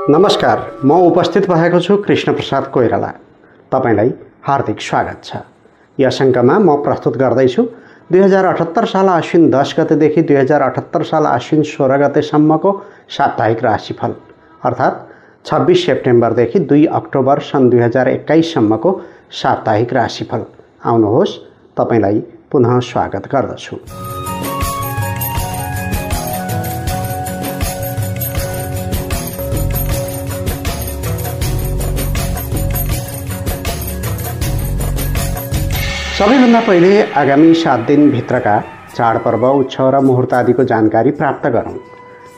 नमस्कार, म उपस्थित भएको छु कृष्ण प्रसाद कोइराला। तपाईलाई हार्दिक स्वागत छ। यस अङ्कमा म प्रस्तुत गर्दैछु 2078 साल आश्विन 10 गतेदेखि 2078 साल आश्विन 16 गतेसम्मको साप्ताहिक राशिफल अर्थात् 26 सेप्टेम्बरदेखि 2 अक्टोबर सन् 2021 सम्मको साप्ताहिक राशिफल। आउनुहोस्, तपाईलाई पुनः स्वागत गर्दछु। सबैभन्दा पहिले आगामी 7 दिनभित्रका चाडपर्व, उत्सव र मुहुर्त आदिको जानकारी प्राप्त गरौँ।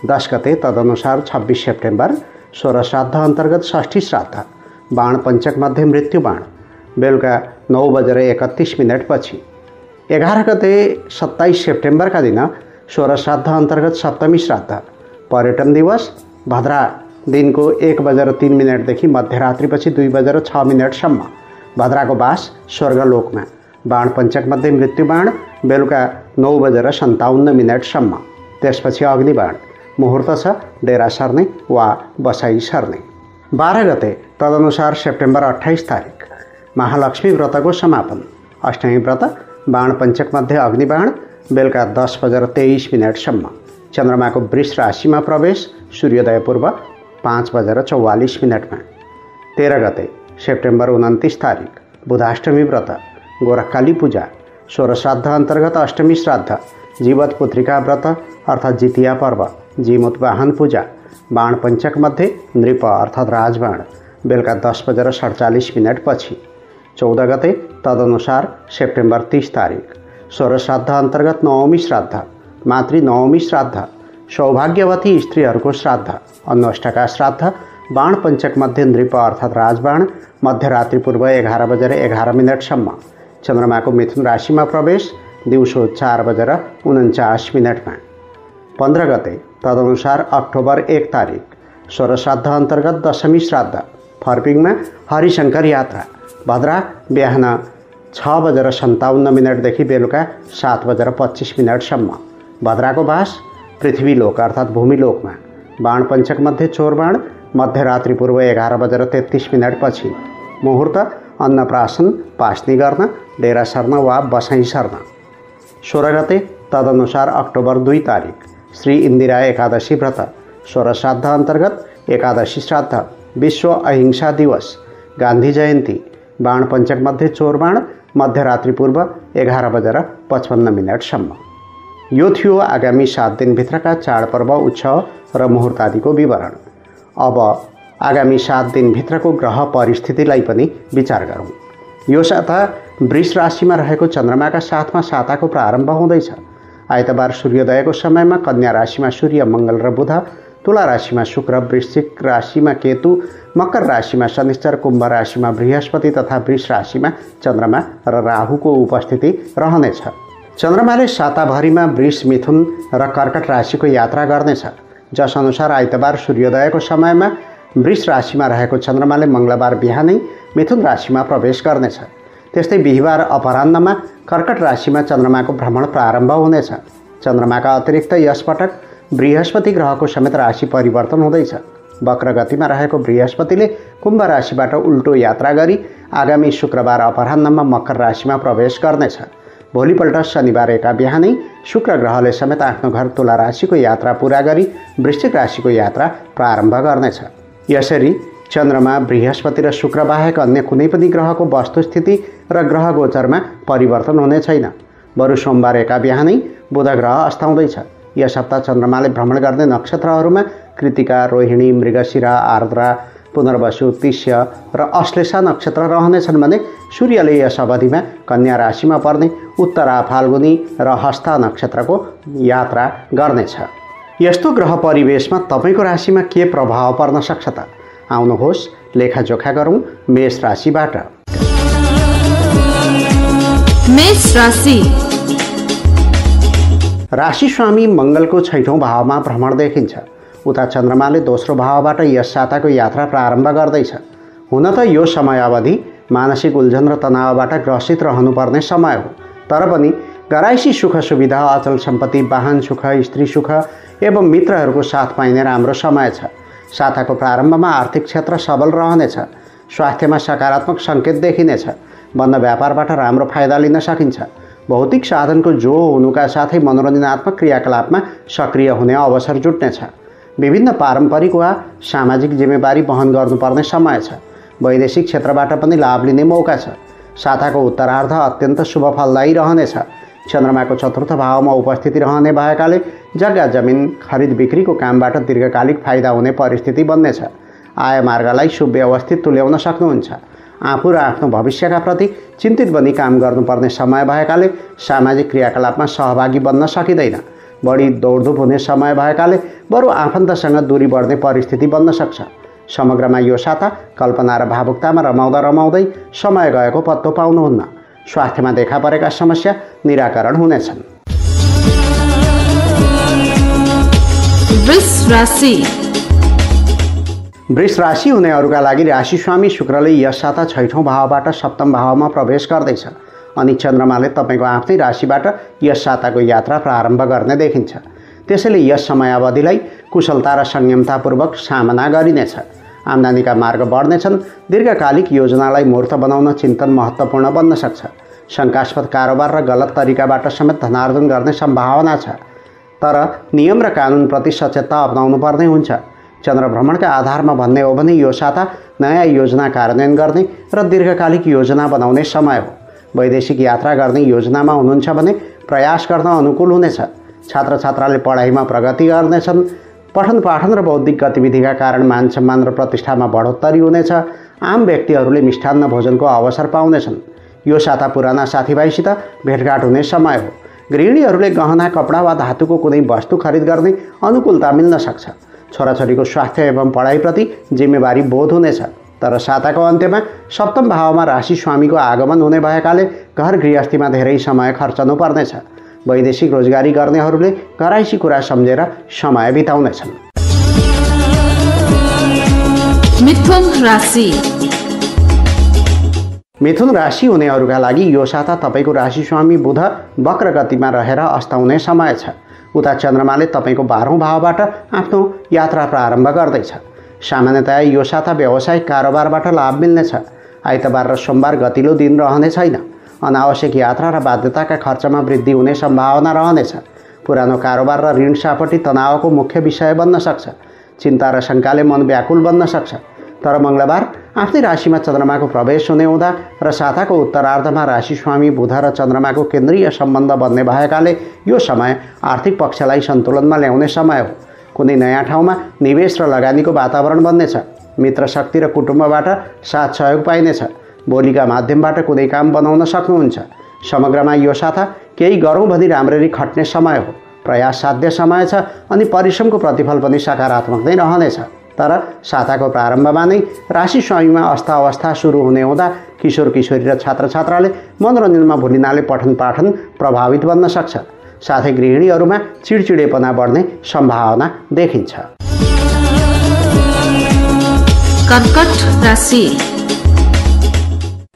10 गते तदनुसार 26 सेप्टेम्बर 16 श्राद्ध अन्तर्गत षष्ठी श्राद्ध, बाण पञ्चक मध्ये मृत्यु बाण, बेलुका 9:31 पछि। 11 गते 27 सेप्टेम्बरका दिन 16 श्राद्ध अन्तर्गत सप्तमी श्राद्ध, पर्यटन दिवस, भद्रा दिनको 1:03 देखि मध्यरात्रिपछि 2:06 भद्राको बास स्वर्गलोकमा, बाण पञ्चक मध्ये मृत्यु बाण, बेलुका 9:57 त्यसपछि अग्निबाण, मुहुर्त छ डेरा सर्ने वा बसाई सर्ने। 12 गते तदनुसार सेप्टेम्बर 28 तारिक महालक्ष्मी व्रतको समापन, अष्टमी व्रत, बाण पञ्चक मध्ये अग्निबाण, बेलुका 10:23 चन्द्रमाको वृष राशिमा प्रवेश, सूर्योदय पूर्व 5:44। 13 गते सेप्टेम्बर 29 तारिक बुधाष्टमी व्रत, गोरखकाली पूजा, 16 श्राद्ध अन्तर्गत अष्टमी श्राद्ध, जीवत पुत्रिका व्रत अर्थात् जितिया पर्व, जीमुत वाहन पूजा, बाण पञ्चक मध्ये नृप अर्थात् राजबाण, बेलुका 10:47 पछि। 14 गते तदनुसार सेप्टेम्बर 30 तारिक 16 श्राद्ध अन्तर्गत नवमी श्राद्ध, मातृ नवमी श्राद्ध, सौभाग्यवती स्त्रीहरूको श्राद्ध, अन्नष्टका श्राद्ध, बाण पञ्चक मध्ये नृप अर्थात् राजबाण, मध्यरात्रि पूर्व 11:11 चन्द्रमाको मिथुन राशिमा प्रवेश, दिउँसो 4:49। 15 गते तदनुसार अक्टोबर 1 तारिक 16 श्राद्ध अन्तर्गत दशमी श्राद्ध, फर्पिङमा हरिशङ्कर यात्रा, भद्रा बिहान 6:57 देखि बेलुका 7:25 भद्राको बास पृथ्वीलोक अर्थात् भूमिलोकमा, बाण पञ्चक मध्ये चोरबाण, मध्यरात्रि पूर्व 11:33 पछि। मुहुर्त अन्नप्राशन, पास्नी गर्न, डेरा सर्न वा बसाई सर्न। 16 गते तदनुसार अक्टोबर 2 तारिक श्री इन्दिरा एकादशी व्रत, 16 श्राद्ध अन्तर्गत एकादशी श्राद्ध, विश्व अहिंसा दिवस, गान्धी जयन्ती, बाण पञ्चक मध्ये चोरबाण, मध्यरात्रि पूर्व 11:55 यो थियो आगामी 7 दिनभित्रका चाडपर्व, उत्सव र मुहुर्त आदिको विवरण। अब आगामी 7 दिनभित्रको ग्रह परिस्थितिलाई पनि विचार गरौँ। यो साता वृष राशिमा रहेको चन्द्रमाका साथमा साताको प्रारम्भ हुँदैछ। आइतबार सूर्योदयको समयमा कन्या राशिमा सूर्य, मङ्गल र बुध, तुला राशिमा शुक्र, वृश्चिक राशिमा केतु, मकर राशिमा शनिश्चर, कुम्भ राशिमा बृहस्पति तथा वृष राशिमा चन्द्रमा र राहुको उपस्थिति रहनेछ। चन्द्रमाले साताभरिमा वृष, मिथुन र कर्कट राशिको यात्रा गर्नेछ, जस अनुसार आइतबार सूर्योदयको समयमा वृष राशिमा रहेको चन्द्रमाले मङ्गलबार बिहानै मिथुन राशिमा प्रवेश गर्नेछ। त्यस्तै बिहिबार अपराह्नमा कर्कट राशिमा चन्द्रमाको भ्रमण प्रारम्भ हुनेछ। चन्द्रमाका अतिरिक्त यसपटक बृहस्पति ग्रहको समेत राशि परिवर्तन हुँदैछ। वक्र गतिमा रहेको बृहस्पतिले कुम्भ राशिबाट उल्टो यात्रा गरी आगामी शुक्रबार अपराह्नमा मकर राशिमा प्रवेश गर्नेछ। भोलिपल्ट शनिबार एका बिहानै शुक्र ग्रहले समेत आफ्नो घर तुला राशिको यात्रा पूरा गरी वृश्चिक राशिको यात्रा प्रारम्भ गर्नेछ। यसरी चन्द्रमा, बृहस्पति र शुक्र बाहेक अन्य कुनै पनि ग्रहको वस्तुस्थिति र ग्रह गोचरमा परिवर्तन हुने छैन। बरु सोमबार एका बिहानै बुध ग्रह अस्ताउँदैछ। यस हप्ता चन्द्रमाले भ्रमण गर्ने नक्षत्रहरूमा कृतिका, रोहिणी, मृगशिरा, आर्द्रा, पुनर्वसु, तिष्य र अश्लेषा नक्षत्र रहनेछन् भने सूर्यले यस अवधिमा कन्या राशिमा पर्ने उत्तरा, फाल्गुनी र हस्ता नक्षत्रको यात्रा गर्नेछ। यस्तो ग्रह परिवेशमा तपाईँको राशिमा के प्रभाव पर्न सक्छ त? आउनुहोस्, लेखाजोखा गरौँ मेष राशिबाट। मेष राशि। राशि स्वामी मङ्गलको 6औं भावमा भ्रमण देखिन्छ। उता चन्द्रमाले दोस्रो भावबाट यस साताको यात्रा प्रारम्भ गर्दैछ। हुन त यो समय अवधि मानसिक उल्झन र तनावबाट ग्रसित रहनुपर्ने समय हो, तर पनि घरायसी सुख सुविधा, अचल सम्पत्ति, वाहन सुख, स्त्री सुख एवं मित्रहरूको साथ पाइने राम्रो समय छ। साताको प्रारम्भमा आर्थिक क्षेत्र सबल रहनेछ। स्वास्थ्यमा सकारात्मक सङ्केत देखिनेछ। बन्द व्यापारबाट राम्रो फाइदा लिन सकिन्छ। भौतिक साधनको जो हुनुका साथै मनोरञ्जनात्मक क्रियाकलापमा सक्रिय हुने अवसर जुट्नेछ। विभिन्न पारम्परिक वा सामाजिक जिम्मेवारी वहन गर्नुपर्ने समय छ। वैदेशिक क्षेत्रबाट पनि लाभ लिने मौका छ। साताको उत्तरार्ध अत्यन्त शुभ फलदायी रहनेछ। चन्द्रमाको चतुर्थ भावमा उपस्थिति रहने भएकाले जग्गा जमिन खरिद बिक्रीको कामबाट दीर्घकालिक फाइदा हुने परिस्थिति बन्नेछ। आय मार्गलाई सुव्यवस्थित तुल्याउन सक्नुहुन्छ। आफू र आफ्नो भविष्यका प्रति चिन्तित बनी काम गर्नुपर्ने समय भएकाले सामाजिक क्रियाकलापमा सहभागी बन्न सकिँदैन। बढी दौडधुप हुने समय भएकाले बरु आफन्तसँग दूरी बढ्ने परिस्थिति बन्न सक्छ। समग्रमा यो साता कल्पना र भावुकतामा रमाउँदा रमाउँदै समय गएको पत्तो पाउनुहुन्न। स्वास्थ्यमा देखा परेका समस्या निराकरण हुनेछन्। वृष राशि हुनेहरूका लागि राशि स्वामी शुक्रले यस साता 6औं भावबाट 7औं भावमा प्रवेश गर्दैछ अनि चन्द्रमाले तपाईँको आफ्नै राशिबाट यस साताको यात्रा प्रारम्भ गर्ने देखिन्छ। त्यसैले यस समयावधिलाई कुशलता र संयमतापूर्वक सामना गरिनेछ। आम्दानीका मार्ग बढ्नेछन्। दीर्घकालिक योजनालाई मूर्त बनाउन चिन्तन महत्त्वपूर्ण बन्न सक्छ। शङ्कास्पद कारोबार र गलत तरिकाबाट समेत धनार्जन गर्ने सम्भावना छ, तर नियम र कानुनप्रति सचेतता अपनाउनु पर्ने हुन्छ। चन्द्रभ्रमणका आधारमा भन्ने हो भने यो साता नयाँ योजना कार्यान्वयन गर्ने र दीर्घकालिक योजना बनाउने समय हो। वैदेशिक यात्रा गर्ने योजनामा हुनुहुन्छ भने प्रयास गर्न अनुकूल हुनेछ। छात्र छात्राले पढाइमा प्रगति गर्नेछन्। पठन पाठन र बौद्धिक गतिविधिका कारण मान सम्मान र प्रतिष्ठामा बढोत्तरी हुनेछ। आम व्यक्तिहरूले मिष्ठान्न भोजनको अवसर पाउनेछन्। यो साता पुराना साथीभाइसित भेटघाट हुने समय हो। गृहिणीहरूले गहना कपडा वा धातुको कुनै वस्तु खरिद गर्ने अनुकूलता मिल्न सक्छ। छोराछोरीको स्वास्थ्य एवं पढाइप्रति जिम्मेवारी बोध हुनेछ। तर साताको अन्त्यमा 7औं भावमा राशि स्वामीको आगमन हुने भएकाले घर गृहस्थीमा धेरै समय खर्चनु पर्नेछ। वैदेशिक रोजगारी गर्नेहरूले घराइसी कुरा सम्झेर समय बिताउनेछन्। मिथुन राशि हुनेहरूका लागि यो साता तपाईँको राशि स्वामी बुध वक्र गतिमा रहेर अस्ताउने समय छ। उता चन्द्रमाले तपाईँको 12औं भावबाट आफ्नो यात्रा प्रारम्भ गर्दैछ। सामान्यतया यो साता व्यावसायिक कारोबारबाट लाभ मिल्नेछ। आइतबार र सोमबार गतिलो दिन रहने छैन। अनावश्यक यात्रा र बाध्यताका खर्चमा वृद्धि हुने सम्भावना रहनेछ। पुरानो कारोबार र ऋण सापटी तनावको मुख्य विषय बन्न सक्छ। चिन्ता र शङ्काले मन व्याकुल बन्न सक्छ। तर मङ्गलबार आफ्नै राशिमा चन्द्रमाको प्रवेश हुने हुँदा र साताको उत्तरार्धमा राशि स्वामी बुध र चन्द्रमाको केन्द्रीय सम्बन्ध बन्ने भएकाले यो समय आर्थिक पक्षलाई सन्तुलनमा ल्याउने समय हो। कुनै नयाँ ठाउँमा निवेश र लगानीको वातावरण बन्नेछ। मित्र शक्ति र कुटुम्बबाट साथ सहयोग पाइनेछ। बोलीका माध्यमबाट कुनै काम बनाउन सक्नुहुन्छ। समग्रमा यो साता केही गरौँ भनी राम्ररी खट्ने समय हो। प्रयास साध्य समय छ अनि परिश्रमको प्रतिफल पनि सकारात्मक नै रहनेछ। तर साताको प्रारम्भमा नै राशि स्वामीमा अवस्था सुरु हुने हुँदा किशोर किशोरी र छात्रछात्राले मनोरञ्जनमा भुलिनाले पठन पाठन प्रभावित बन्न सक्छ। साथै गृहिणीहरूमा चिडचिडेपना बढ्ने सम्भावना देखिन्छ।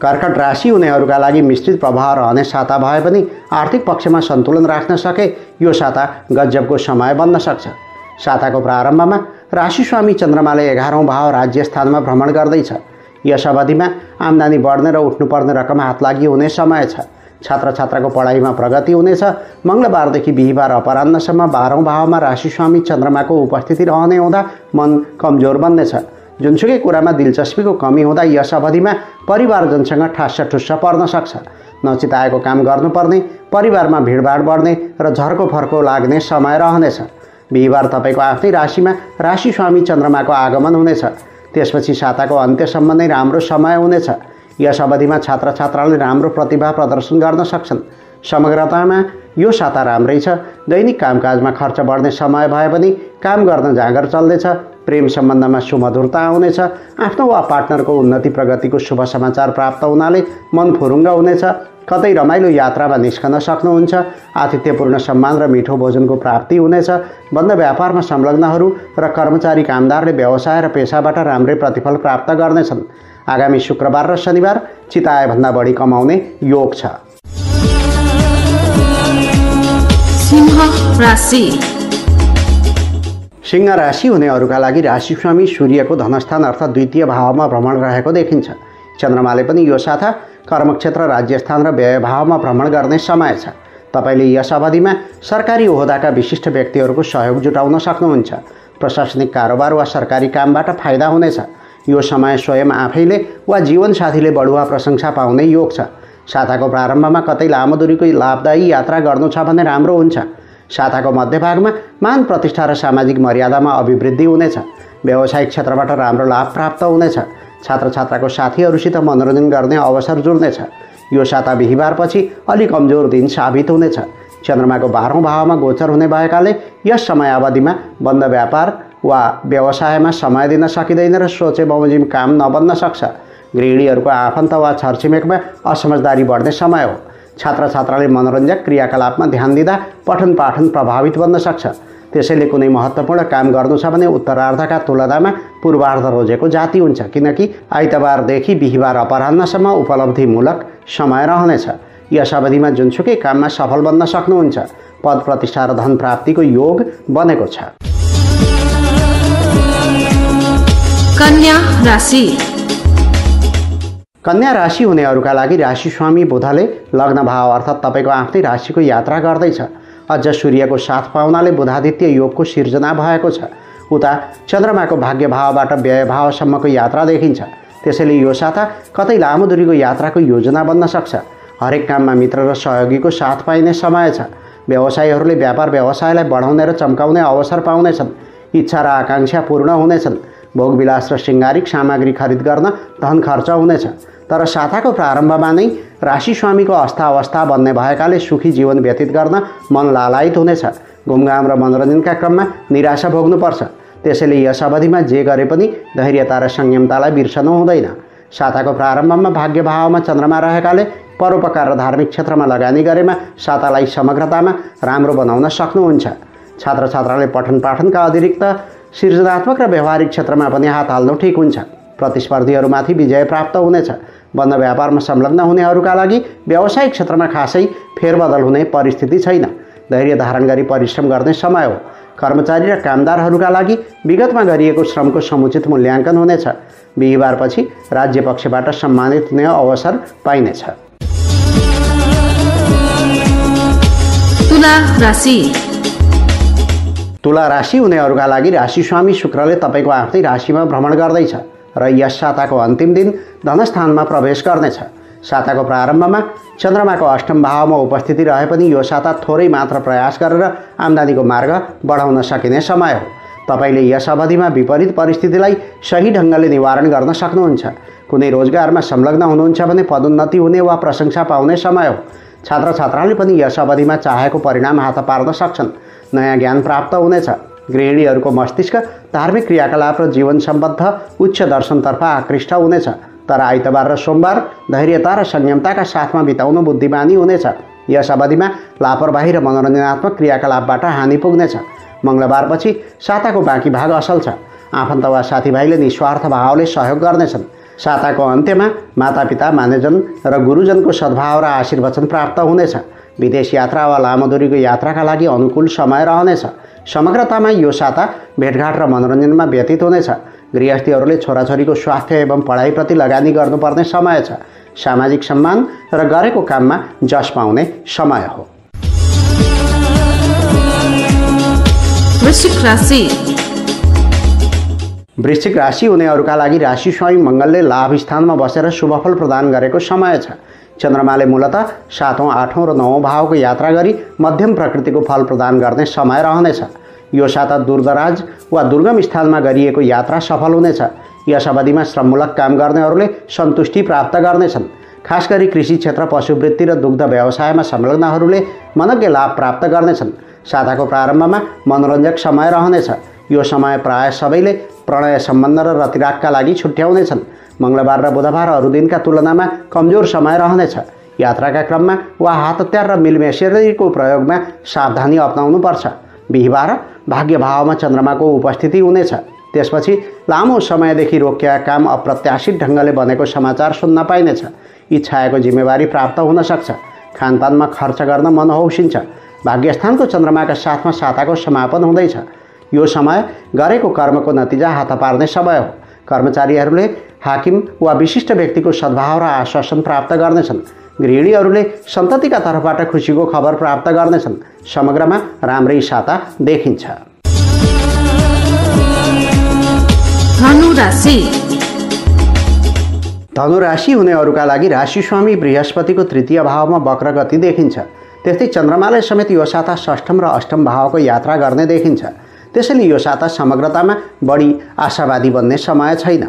कर्कट राशि हुनेहरूका लागि मिश्रित प्रभाव रहने साता भए पनि आर्थिक पक्षमा सन्तुलन राख्न सके यो साता गजबको समय बन्न सक्छ। साताको प्रारम्भमा राशि स्वामी चन्द्रमाले 11औं भाव राज्य स्थानमा भ्रमण गर्दैछ। यस अवधिमा आम्दानी बढ्ने र उठ्नुपर्ने रकम हातलागी हुने समय छ। छात्र छात्राको पढाइमा प्रगति हुनेछ। मङ्गलबारदेखि बिहिबार अपराह्नसम्म 12औं भावमा राशि स्वामी चन्द्रमाको उपस्थिति रहने हुँदा मन कमजोर बन्नेछ। जुनसुकै कुरामा दिलचस्पीको कमी हुँदा यस अवधिमा परिवारजनसँग ठास्स ठुस्स पर्न सक्छ। नचिताएको काम गर्नुपर्ने, परिवारमा भिडभाड बढ्ने र झर्को फर्को लाग्ने समय रहनेछ। बिहिबार तपाईँको आफ्नै राशिमा राशि स्वामी चन्द्रमाको आगमन हुनेछ। त्यसपछि साताको अन्त्यसम्म नै राम्रो समय हुनेछ। यस अवधिमा छात्र छात्राले राम्रो प्रतिभा प्रदर्शन गर्न सक्छन्। समग्रतामा यो साता राम्रै छ। दैनिक कामकाजमा खर्च बढ्ने समय भए पनि काम गर्न जाँगर चल्दैछ। प्रेम सम्बन्धमा सुमधुरता आउनेछ। आफ्नो वा पार्टनरको उन्नति प्रगतिको शुभ समाचार प्राप्त हुनाले मन फुरुङ्ग हुनेछ। कतै रमाइलो यात्रामा निस्कन सक्नुहुन्छ। आतिथ्यपूर्ण सम्मान र मिठो भोजनको प्राप्ति हुनेछ। बन्द व्यापारमा संलग्नहरू र कर्मचारी कामदारले व्यवसाय र पेसाबाट राम्रै प्रतिफल प्राप्त गर्नेछन्। आगामी शुक्रबार र शनिबार चिताएभन्दा बढी कमाउने योग छ। सिंह राशि हुनेहरूका लागि राशि स्वामी सूर्यको धनस्थान अर्थात् द्वितीय भावमा भ्रमण रहेको देखिन्छ। चन्द्रमाले पनि यो साता कर्मक्षेत्र, राज्यस्थान र व्यय भावमा भ्रमण गर्ने समय छ। तपाईले यस अवधिमा सरकारी ओहदाका विशिष्ट व्यक्तिहरूको सहयोग जुटाउन सक्नुहुन्छ। प्रशासनिक कारोबार वा सरकारी कामबाट फाइदा हुनेछ। यो समय स्वयं आफैले वा जीवनसाथीले बढुवा प्रशंसा पाउने योग छ। साताको प्रारम्भमा कतै लामो दूरीको लाभदायी यात्रा गर्नु छ भने राम्रो हुन्छ। साताको मध्यभागमा मान प्रतिष्ठा र सामाजिक मर्यादामा अभिवृद्धि हुनेछ। व्यावसायिक क्षेत्रबाट राम्रो लाभ प्राप्त हुनेछ। छात्र छात्राको साथीहरूसित मनोरञ्जन गर्ने अवसर जुर्नेछ। यो साता बिहिबारपछि अलि कमजोर दिन साबित हुनेछ। चन्द्रमाको 12औं भावमा गोचर हुने भएकाले यस समयावधिमा बन्द व्यापार वा व्यवसायमा समय दिन सकिँदैन र सोचे बमोजिम काम नबन्न सक्छ। गृहिणीहरूको आफन्त वा छरछिमेकमा असमझदारी बढ्ने समय हो। छात्र छात्राले मनोरञ्जक क्रियाकलापमा ध्यान दिँदा पठन पाठन प्रभावित बन्न सक्छ। त्यसैले कुनै महत्त्वपूर्ण काम गर्नु छ भने उत्तरार्धका तुलनामा पूर्वार्ध रोजेको जाति हुन्छ, किनकि आइतबारदेखि बिहिबार अपराह्नसम्म उपलब्धिमूलक समय रहनेछ। यस अवधिमा जुनसुकै काममा सफल बन्न सक्नुहुन्छ। पद प्रतिष्ठा र धन प्राप्तिको योग बनेको छ। कन्या राशि। कन्या राशि हुनेहरूका लागि राशि स्वामी बुधले लग्न भाव अर्थात् तपाईँको आफ्नै राशिको यात्रा गर्दैछ। अझ सूर्यको साथ पाउनाले बुधादित्य योगको सिर्जना भएको छ। उता चन्द्रमाको भाग्य भावबाट व्यय भावसम्मको यात्रा देखिन्छ। त्यसैले यो साता कतै लामो दूरीको यात्राको योजना बन्न सक्छ। हरेक काममा मित्र र सहयोगीको साथ पाइने समय छ। व्यवसायीहरूले व्यापार व्यवसायलाई बढाउने र चम्काउने अवसर पाउनेछन्। इच्छा र आकाङ्क्षा पूर्ण हुनेछन्। भोगविलास र शृङ्गारिक सामग्री खरिद गर्न धन खर्च हुनेछ। तर साताको प्रारम्भमा नै राशि स्वामीको अवस्था बन्ने भएकाले सुखी जीवन व्यतीत गर्न मन लालायित हुनेछ। घुमघाम र मनोरञ्जनका क्रममा निराशा भोग्नुपर्छ। त्यसैले यस अवधिमा जे गरे पनि धैर्यता र संयमतालाई बिर्सनु हुँदैन। साताको प्रारम्भमा भाग्य भावमा चन्द्रमा रहेकाले परोपकार र धार्मिक क्षेत्रमा लगानी गरेमा सातालाई समग्रतामा राम्रो बनाउन सक्नुहुन्छ। छात्र छात्राले पठन पाठनका अतिरिक्त सृजनात्मक र व्यवहारिक क्षेत्रमा पनि हात हाल्नु ठिक हुन्छ। प्रतिस्पर्धीहरूमाथि विजय प्राप्त हुनेछ। बन्द व्यापारमा संलग्न हुनेहरूका लागि व्यावसायिक क्षेत्रमा खासै फेरबदल हुने परिस्थिति छैन। धैर्य धारण गरी परिश्रम गर्ने समय हो। कर्मचारी र कामदारहरूका लागि विगतमा गरिएको श्रमको समुचित मूल्याङ्कन हुनेछ। बिहिबारपछि राज्य पक्षबाट सम्मानित हुने अवसर पाइनेछ। तुला राशि। तुला राशि हुनेहरूका लागि राशि स्वामी शुक्रले तपाईँको आफ्नै राशिमा भ्रमण गर्दैछ र यस साताको अन्तिम दिन धनस्थानमा प्रवेश गर्नेछ। साताको प्रारम्भमा चन्द्रमाको अष्टम भावमा उपस्थिति रहे पनि यो साता थोरै मात्र प्रयास गरेर आम्दानीको मार्ग बढाउन सकिने समय हो। तपाईँले यस अवधिमा विपरीत परिस्थितिलाई सही ढङ्गले निवारण गर्न सक्नुहुन्छ। कुनै रोजगारमा संलग्न हुनुहुन्छ भने पदोन्नति हुने वा प्रशंसा पाउने समय हो। छात्र छात्राले पनि यस अवधिमा चाहेको परिणाम हात पार्न सक्छन्। नयाँ ज्ञान प्राप्त हुनेछ। गृहिणीहरूको मस्तिष्क धार्मिक क्रियाकलाप र जीवन सम्बद्ध उच्च दर्शनतर्फ आकृष्ट हुनेछ। तर आइतबार र सोमबार धैर्यता र संयमताका साथमा बिताउनु बुद्धिमानी हुनेछ। यस अवधिमा लापरवाही र मनोरञ्जनात्मक क्रियाकलापबाट हानि पुग्नेछ। मङ्गलबारपछि साताको बाँकी भाग असल छ। आफन्त वा साथीभाइले निस्वार्थ भावले सहयोग गर्नेछन्। साताको अन्त्यमा मातापिता, मान्यजन र गुरुजनको सद्भाव र आशीर्वचन प्राप्त हुनेछ। विदेश यात्रा वा लामो दूरीको यात्राका लागि अनुकूल समय रहनेछ। समग्रतामा यो साता भेटघाट र मनोरञ्जनमा व्यतीत हुनेछ। गृहस्थीहरूले छोराछोरीको स्वास्थ्य एवं पढाइप्रति लगानी गर्नुपर्ने समय छ। सामाजिक सम्मान र गरेको काममा जस पाउने समय हो। वृश्चिक राशि। वृश्चिक राशि हुनेहरूका लागि राशि स्वामी मङ्गलले लाभ स्थानमा बसेर शुभफल प्रदान गरेको समय छ। चन्द्रमाले मूलतः 7औं, 8औं र 9औं भावको यात्रा गरी मध्यम प्रकृतिको फल प्रदान गर्ने समय रहनेछ। यो साता दूरदराज वा दुर्गम स्थानमा गरिएको यात्रा सफल हुनेछ। यस अवधिमा श्रममूलक काम गर्नेहरूले सन्तुष्टि प्राप्त गर्नेछन्। खास गरी कृषि क्षेत्र, पशुवृत्ति र दुग्ध व्यवसायमा संलग्नहरूले मनज्ञ लाभ प्राप्त गर्नेछन्। साताको प्रारम्भमा मनोरञ्जक समय रहनेछ। यो समय प्राय सबैले प्रणय सम्बन्ध र रतिरागका लागि छुट्याउनेछन्। मङ्गलबार र बुधबार अरू दिनका तुलनामा कमजोर समय रहनेछ। यात्राका क्रममा वा हात हतियार र मिलमेसेरीको प्रयोगमा सावधानी अपनाउनुपर्छ। बिहिबार भाग्य भावमा चन्द्रमाको उपस्थिति हुनेछ। त्यसपछि लामो समयदेखि रोकिएका काम अप्रत्याशित ढङ्गले बनेको समाचार सुन्न पाइनेछ। इच्छाएको जिम्मेवारी प्राप्त हुन सक्छ। खानपानमा खर्च गर्न मन हौसिन्छ। भाग्यस्थानको चन्द्रमाका साथमा साताको समापन हुँदैछ। यो समय गरेको कर्मको नतिजा हात पार्ने समय हो। कर्मचारीहरूले हाकिम वा विशिष्ट व्यक्तिको सद्भाव र आश्वासन प्राप्त गर्नेछन्। गृहिणीहरूले सन्ततिका तर्फबाट खुसीको खबर प्राप्त गर्नेछन्। समग्रमा राम्रै साता देखिन्छ। धनु राशि। धनु राशि हुनेहरूका लागि राशि स्वामी बृहस्पतिको तृतीय भावमा वक्र गति देखिन्छ। त्यस्तै चन्द्रमाले समेत यो साता षष्ठम र अष्टम भावको यात्रा गर्ने देखिन्छ। त्यसैले यो साता समग्रतामा बढी आशावादी बन्ने समय छैन।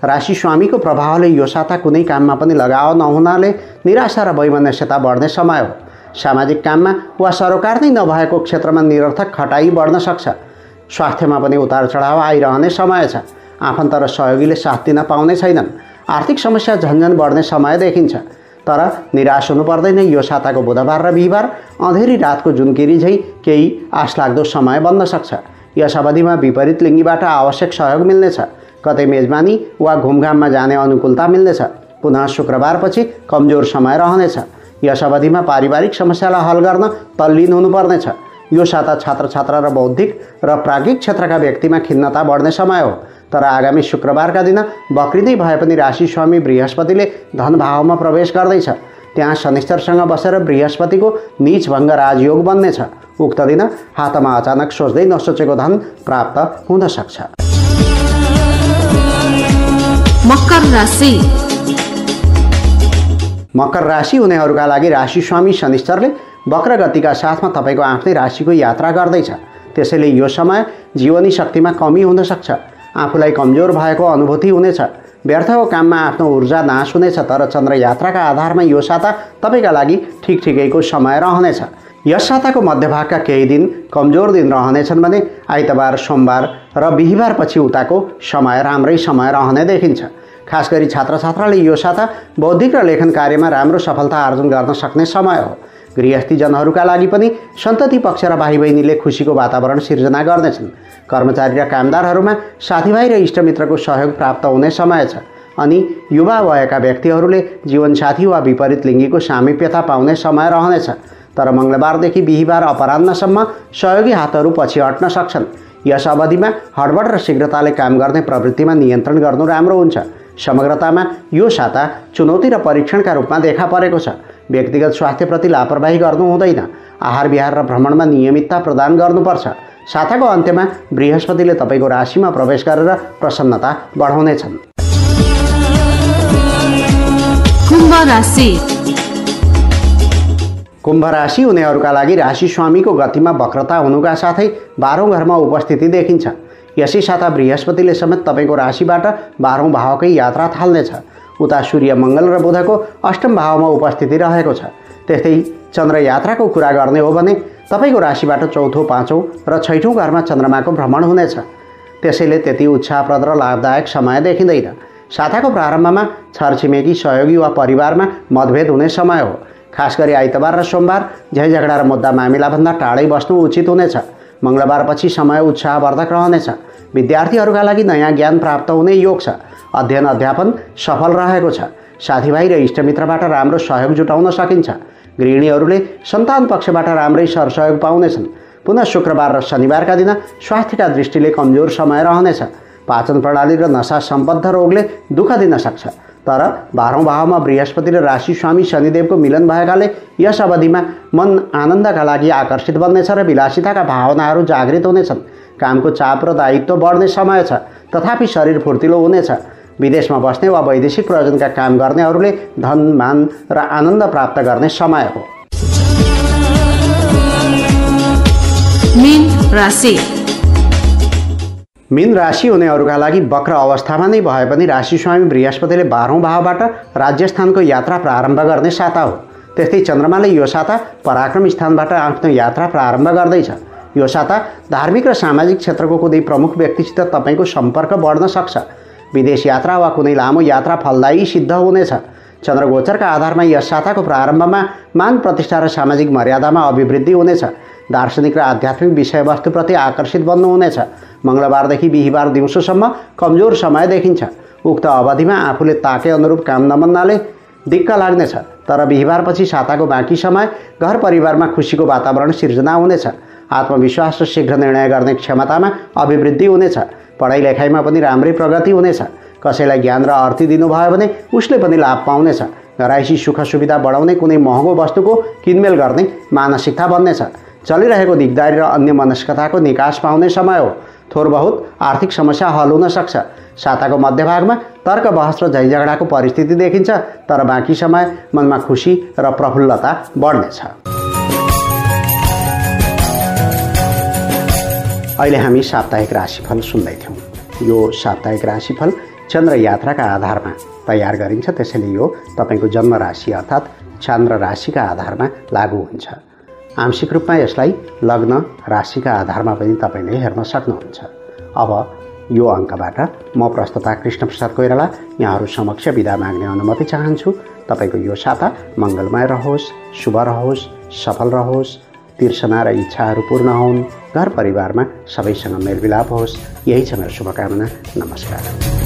राशि स्वामीको प्रभावले यो साता कुनै काममा पनि लगाव नहुनाले निराशा र वैमनस्यता बढ्ने समय हो। सामाजिक काममा वा सरोकार नै नभएको क्षेत्रमा निरर्थक खटाइ बढ्न सक्छ। स्वास्थ्यमा पनि उतार चढाव आइरहने समय छ। आफन्त र सहयोगीले साथ दिन पाउने छैनन्। आर्थिक समस्या झन्झन बढ्ने समय देखिन्छ। तर निराश हुनु पर्दैन। यो साताको बुधबार र बिहिबार अँधेरी रातको जुनकिरी झैँ केही आशलाग्दो समय बन्न सक्छ। यस अवधिमा विपरीत लिङ्गीबाट आवश्यक सहयोग मिल्नेछ। कतै मेजबानी वा घुमघाममा जाने अनुकूलता मिल्नेछ। पुनः शुक्रबारपछि कमजोर समय रहनेछ। यस अवधिमा पारिवारिक समस्यालाई हल गर्न तल्लीन हुनुपर्नेछ। यो साता छात्र छात्रा र बौद्धिक र प्राज्ञिक क्षेत्रका व्यक्तिमा खिन्नता बढ्ने समय हो। तर आगामी शुक्रबारका दिन बक्रिँदै भए पनि राशि स्वामी बृहस्पतिले धन भावमा प्रवेश गर्दैछ। त्यहाँ शनिश्चरसँग बसेर बृहस्पतिको नीच भङ्ग राजयोग बन्नेछ। उक्त दिन हातमा अचानक सोच्दै नसोचेको धन प्राप्त हुन सक्छ। मकर राशि। मकर राशि हुनेहरूका लागि राशि स्वामी शनिश्चरले वक्र गतिका साथमा तपाईँको आफ्नै राशिको यात्रा गर्दैछ। त्यसैले यो समय जीवनी शक्तिमा कमी हुन सक्छ। आफूलाई कमजोर भएको अनुभूति हुनेछ। व्यर्थको काममा आफ्नो ऊर्जा नाश हुनेछ। तर चन्द्र यात्राका आधारमा यो साता तपाईँका लागि ठिकठिकैको समय रहनेछ। यस साताको मध्यभागका केही दिन कमजोर दिन रहनेछन् भने आइतबार, सोमबार र बिहिबार पछि उताको समय राम्रै समय रहने देखिन्छ। खास गरी छात्र छात्राले यो साता बौद्धिक र लेखन कार्यमा राम्रो सफलता आर्जन गर्न सक्ने समय हो। गृहस्थीजनहरूका लागि पनि सन्तति पक्ष र भाइ बहिनीले खुसीको वातावरण सिर्जना गर्नेछन्। कर्मचारी र कामदारहरूमा साथीभाइ र इष्टमित्रको सहयोग प्राप्त हुने समय छ। अनि युवा वयका व्यक्तिहरूले जीवनसाथी वा विपरीत लिङ्गीको सामिप्यता पाउने समय रहनेछ। तर मङ्गलबारदेखि बिहिबार अपराह्नसम्म सहयोगी हातहरू पछि हट्न सक्छन्। यस अवधिमा हडबड र शीघ्रताले काम गर्ने प्रवृत्तिमा नियन्त्रण गर्नु राम्रो हुन्छ। समग्रतामा यो साता चुनौती र परीक्षणका रूपमा देखा परेको छ। व्यक्तिगत स्वास्थ्यप्रति लापरवाही गर्नु हुँदैन। आहार विहार र भ्रमणमा नियमितता प्रदान गर्नुपर्छ। साताको अन्त्यमा बृहस्पतिले तपाईँको राशिमा प्रवेश गरेर प्रसन्नता बढाउनेछन्। कुम्भ राशि। कुम्भ राशि हुनेहरूका लागि राशि स्वामीको गतिमा वक्रता हुनुका साथै 12औं घरमा उपस्थिति देखिन्छ। यसै साता बृहस्पतिले समेत तपाईँको राशिबाट 12औं भावकै यात्रा थाल्नेछ। उता सूर्य, मङ्गल र बुधको अष्टम भावमा उपस्थिति रहेको छ। त्यस्तै चन्द्र यात्राको कुरा गर्ने हो भने तपाईँको राशिबाट 4औं, 5औं र 6औं घरमा चन्द्रमाको भ्रमण हुनेछ। त्यसैले त्यति उत्साहप्रद र लाभदायक समय देखिँदैन। साताको प्रारम्भमा छरछिमेकी, सहयोगी वा परिवारमा मतभेद हुने समय हो। खास गरी आइतबार र सोमबार झैझगडा र मुद्दा मामिलाभन्दा टाढै बस्नु उचित हुनेछ। मङ्गलबारपछि समय उत्साहवर्धक रहनेछ। विद्यार्थीहरूका लागि नयाँ ज्ञान प्राप्त हुने योग छ। अध्ययन अध्यापन सफल रहेको छ। साथीभाइ र इष्टमित्रबाट राम्रो सहयोग जुटाउन सकिन्छ। गृहिणीहरूले सन्तान पक्षबाट राम्रै सरसहयोग पाउनेछन्। पुनः शुक्रबार र शनिबारका दिन स्वास्थ्यका दृष्टिले कमजोर समय रहनेछ। पाचन प्रणाली र नसा सम्बद्ध रोगले दुःख दिन सक्छ। तर 12औं भावमा बृहस्पति र राशि स्वामी शनिदेवको मिलन भएकाले यस अवधिमा मन आनन्दका लागि आकर्षित बन्नेछ र विलासिताका भावनाहरू जागृत हुनेछन्। कामको चाप र दायित्व बढ्ने समय छ। तथापि शरीर फुर्तिलो हुनेछ। विदेशमा बस्ने वा वैदेशिक प्रयोजनका काम गर्नेहरूले धन, मान र आनन्द प्राप्त गर्ने समय हो। मीन राशि। मीन राशि हुनेहरूका लागि वक्र अवस्थामा नै भए पनि राशि स्वामी बृहस्पतिले 12औं भावबाट राज्यस्थानको यात्रा प्रारम्भ गर्ने साता हो। त्यस्तै चन्द्रमाले यो साता पराक्रम स्थानबाट आफ्नो यात्रा प्रारम्भ गर्दैछ। यो साता धार्मिक र सामाजिक क्षेत्रको कुनै प्रमुख व्यक्तिसित तपाईँको सम्पर्क बढ्न सक्छ। विदेश यात्रा वा कुनै लामो यात्रा फलदायी सिद्ध हुनेछ। चन्द्रगोचरका आधारमा यस साताको प्रारम्भमा मान प्रतिष्ठा र सामाजिक मर्यादामा अभिवृद्धि हुनेछ। दार्शनिक र आध्यात्मिक विषयवस्तुप्रति आकर्षित बन्नुहुनेछ। मङ्गलबारदेखि बिहिबार दिउँसोसम्म कमजोर समय देखिन्छ। उक्त अवधिमा आफूले ताके अनुरूप काम नबन्नाले दिक्क लाग्नेछ। तर बिहिबारपछि साताको बाँकी समय घर परिवारमा खुसीको वातावरण सिर्जना हुनेछ। आत्मविश्वास र शीघ्र निर्णय गर्ने क्षमतामा अभिवृद्धि हुनेछ। पढाइ लेखाइमा पनि राम्रै प्रगति हुनेछ। कसैलाई ज्ञान र अर्थ दिनुभयो भने उसले पनि लाभ पाउनेछ। घराइसी सुख सुविधा बढाउने कुनै महँगो वस्तुको किनमेल गर्ने मानसिकता बन्नेछ। चलिरहेको दिगदारी र अन्य मनस्कताको निकास पाउने समय हो। थोर बहुत आर्थिक समस्या हल हुन सक्छ। साताको मध्यभागमा तर्क बहस र झैझगडाको परिस्थिति देखिन्छ, तर बाँकी समय मनमा खुसी र प्रफुल्लता बढ्नेछ। अहिले हामी साप्ताहिक राशिफल सुन्दैथ्यौँ। यो साप्ताहिक राशिफल चन्द्र यात्राका आधारमा तयार गरिन्छ, त्यसैले यो तपाईँको जन्म राशि अर्थात् चन्द्र राशिका आधारमा लागू हुन्छ। आंशिक रूपमा यसलाई लग्न राशिका आधारमा पनि तपाईँले हेर्न सक्नुहुन्छ। अब यो अङ्कबाट म प्रस्तुता कृष्णप्रसाद कोइराला यहाँहरू समक्ष बिदा माग्ने अनुमति चाहन्छु। तपाईँको यो साता मङ्गलमय रहोस्, शुभ रहोस्, सफल रहोस्, तिर्सना र इच्छाहरू पूर्ण हुन्, घर परिवारमा सबैसँग मेलमिलाप होस्, यही छ मेरो शुभकामना। नमस्कार।